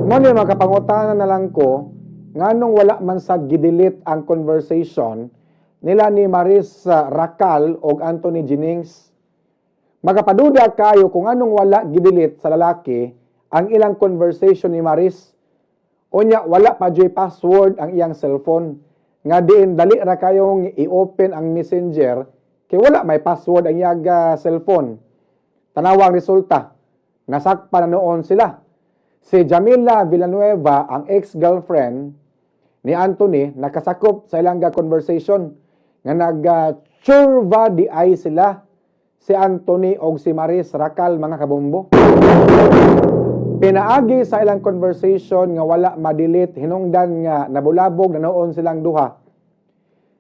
Mo ni makapangutana na lang ko, nganong wala man sa gidelete ang conversation nila ni Maris Racal o Anthony Jennings. Magapaduda kayo kung anong wala gidelete sa lalaki ang ilang conversation ni Maris. Unya, wala pa joy password ang iyang cellphone. Nga diin, dali ra kayong i-open ang messenger kay wala may password ang iyang cellphone. Tanawang resulta, nasakpa na noon sila. Si Jamila Villanueva, ang ex-girlfriend ni Anthony, nakasakop sa ilang conversation nga nag-churva di ay sila si Anthony o si Maris Racal, mga kabumbo. Pinaagi sa ilang conversation nga wala ma-delete, hinungdan nga nabulabog na noon silang duha.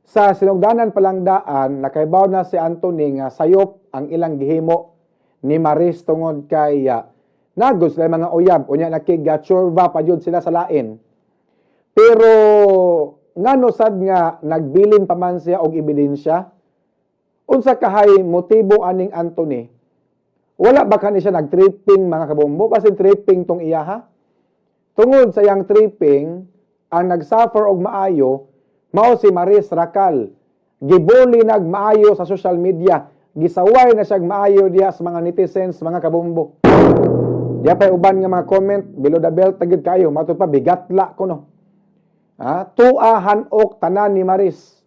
Sa sinugdanan palang daan, nakaibaw na si Anthony nga sayop ang ilang gihimo ni Maris tungod kay nagos sila mga uyab, unya nakigachurva pa jud sila sa lain. Pero ngano sad nga nagbilin pa man siya og ebidensya? Unsa kahay motibo aning Anthony? Wala ba kani siya nag-tripping, mga kabombo? Kasi tripping tong iya ha? Tungod sa iyang tripping, ang nagsuffer og maayo mao si Maris Racal. Gibuli nagmaayo sa social media. Gisaway na siya maayo diya sa mga netizens, mga kabombo. Diya pa'y uban nga mga comment, below the belt, tagid kayo. Matod pa, bigatla ko no. Tuahan ok tanan ni Maris.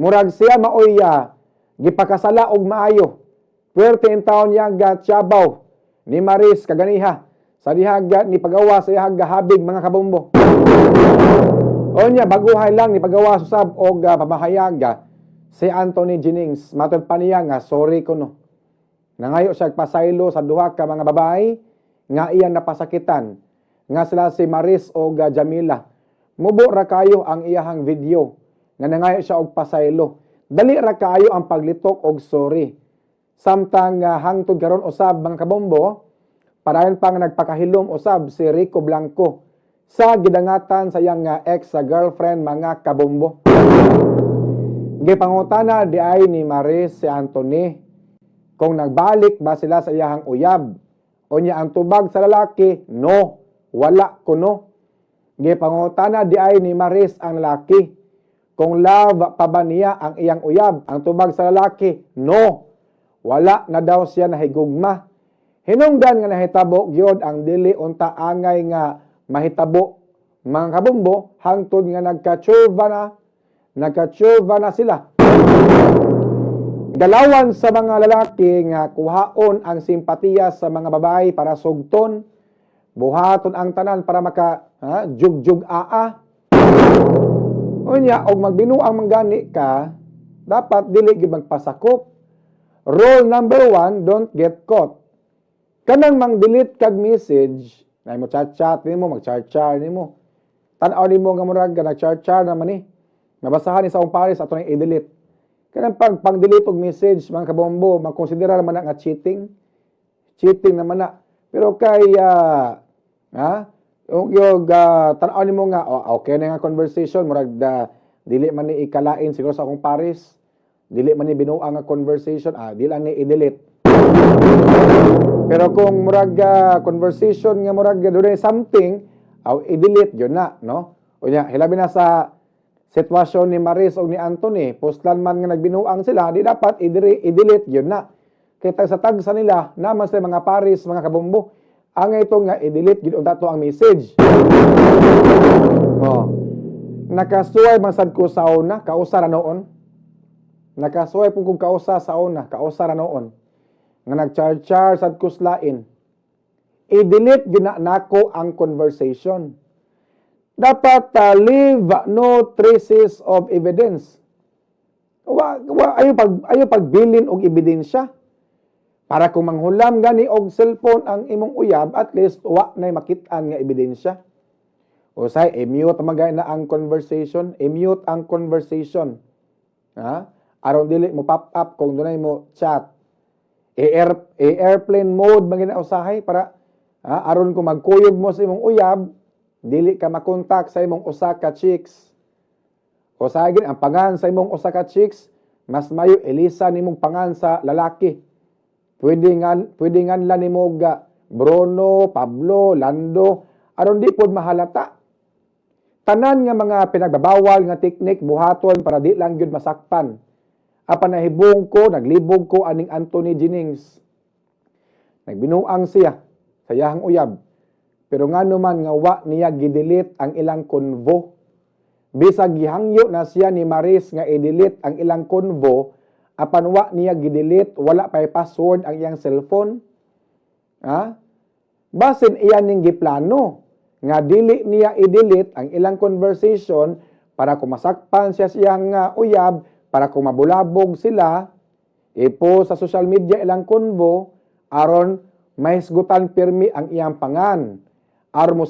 Murag siya maoya, gipakasala og maayo. Puwerte in taon niya gatyabaw ni Maris kaganiha. Sa dihaga ni pagawa sa ihaga habig, mga kabombo. O niya, baguhay lang ni pagawa susab og pamahayaga si Anthony Jennings. Matod pa niya nga, sorry ko no. Nangayo siya pasaylo sa duha ka mga babae nga iyan napasakitan. Nga sila si Maris o Jamila. Mubo ra kayo ang iyahang video. Nga nangayo siya og pasaylo. Dali ra kayo ang paglitok og sorry. Samtang hangtod karon usab, mga kabombo, parayon pang nagpakahilom usab si Rico Blanco sa gidangatan sa iyang ex-girlfriend, mga kabombo. Gipangutana di ay ni Maris si Anthony kung nagbalik ba sila sa iyahang uyab. O niya ang tubag sa lalaki, no, wala kuno. Gipangutana di ay ni Maris ang lalaki kung love pa ba niya ang iyang uyab. Ang tubag sa lalaki, no, wala na daw siya nahigugma. Hinungdan nga nahitabo gyud ang dili unta angay nga mahitabo, mga kabombo, hangtod nga nagkatsurva na sila. Galawan sa mga lalaki nga kuhaon ang simpatiya sa mga babae para sugton, buhaton ang tanan para maka jugjug aa. Unya, og magbinuang manggani ka, dapat dili gyud magpasakop. Rule number 1, don't get caught. Kanang mang-delete kag message, na mo chat-chat nimo, mag-char-char nimo. Tan-aw nimo nga murag nag-char-char naman ni. Nabasahan ni sa akong pares ato nang i-delete. Kanang pag-delete og message, mga kabombo, magkonsidera naman na nga cheating. Cheating naman na. Pero kay tan-aw nimo nga okay na nga conversation, murag dili man ni ikalain siguro sa akong pares. Dili man ni binuang nga conversation, di lang ni i-delete. Pero kung murag conversation nga murag doon something, i-delete yun na, no? O niya, hilabi na sa sitwasyon ni Maris o ni Anthony, postlan man nga nagbinuang sila, di dapat i-delete yun na. Kaya sa tag sa nila, naman sa mga paris, mga kabumbo, ang ito nga i-delete yun dato ang message. Nakasuway man sad ko sa una, kausara noon. Nakasuway po kong kausa sa una, kausara noon. Nga nag-char-char sad kuslain. I-delete yun na nako ang conversation. Dapat leave no traces of evidence. Ayaw pagbilin og ebidensya. Para kung manghulam gani og cellphone ang imong uyab, at least wa na makitaan nga ebidensya. O say, i-mute magay na ang conversation. I-mute ang conversation. Aron dili mo pop up kung dunay mo chat. Airplane mode magina usahay para aron kung magkuyog mo sa imong uyab, dili ka makontak sa imong usa ka chicks. O sa gid ang pangan sa imong usa ka chicks, mas mayo elisa nimong pangan sa lalaki. Pwede nga nila nimo Bruno, Pablo, Lando, aron di pod mahalata. Tanan nga mga pinagbabawal nga teknik buhaton para di lang gyud masakpan. Apan nahibong ko, naglibog ko aning Anthony Jennings. Nagbinuang siya sa iyahang uyab. Pero nga naman nga wa niya gidelete ang ilang konvo. Bisag gihangyo na siya ni Maris nga i-delete ang ilang konvo, apan wa niya gidelete, wala pa'y password ang iyang cellphone. Ha? Basin iyan ning giplano nga dili niya i-delete ang ilang conversation para kumasakpan siya siyang uyab, para kumabulabog sila, ipo sa social media ilang konvo, aron may hisgutan pirmi ang iyang pangan. Aron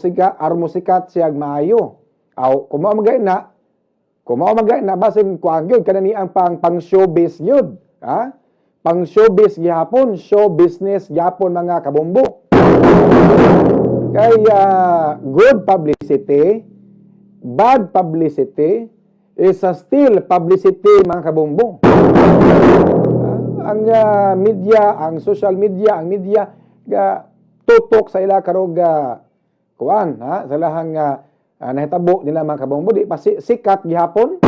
musikat siya maayo. Aw, kumao magay na, basin kuang yun, kanani ang pang showbiz yun. Ha? Pang showbiz gihapon, show business gihapon mga kabombo. Kaya good publicity, bad publicity, is still publicity mga kabombo. Ang media, ang social media, ang media, tutok sa ila karog kuan, ha? Sa lahang nahitabo nila mga kabombo, di pa sikat gihapon.